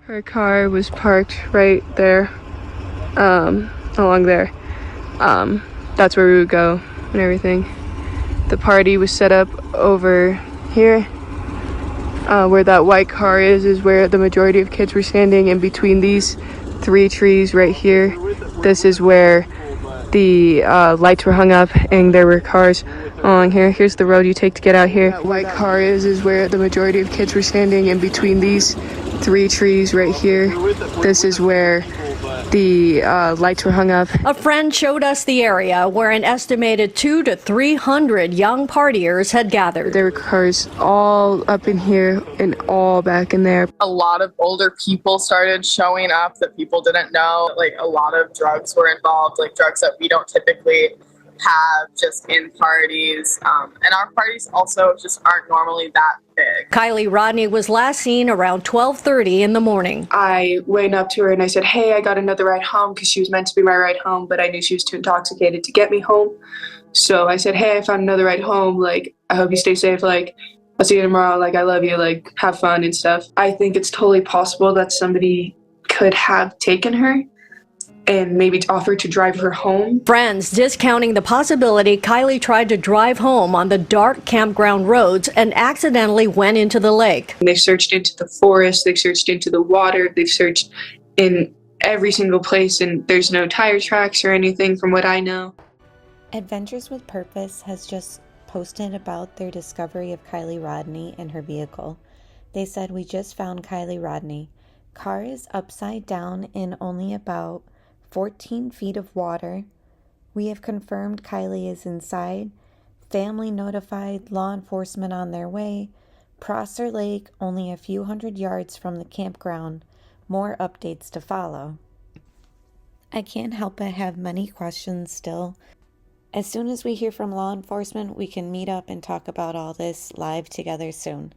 Her car was parked right there, along there. That's where we would go and everything. The party was set up over here. Where that white car is where the majority of kids were standing. In between these 3 trees right here, this is where the lights were hung up and there were cars along here. Here's the road you take to get out here. That white car is where the majority of kids were standing. In between these 3 trees right here, this is where the lights were hung up. A friend showed us the area where an estimated 200 to 300 young partiers had gathered. There were cars all up in here and all back in there. A lot of older people started showing up that people didn't know. Like, a lot of drugs were involved, like drugs that we don't typically have just in parties. And our parties also just aren't normally that big. Kiely Rodni was last seen around 12:30 in the morning. I went up to her and I said, hey, I got another ride home, because she was meant to be my ride home, but I knew she was too intoxicated to get me home. So I said, hey, I found another ride home. Like, I hope you stay safe. Like, I'll see you tomorrow. Like, I love you. Like, have fun and stuff. I think it's totally possible that somebody could have taken her and maybe offered to drive her home. Friends discounting the possibility Kiely tried to drive home on the dark campground roads and accidentally went into the lake. They've searched into the forest, they've searched into the water, they've searched in every single place, and there's no tire tracks or anything from what I know. Adventures with Purpose has just posted about their discovery of Kiely Rodni and her vehicle. They said, we just found Kiely Rodni. Car is upside down in only about 14 feet of water. We have confirmed Kiely is inside. Family notified, law enforcement on their way. Prosser Lake only a few hundred yards from the campground. More updates to follow. I can't help but have many questions still. As soon as we hear from law enforcement, we can meet up and talk about all this live together soon.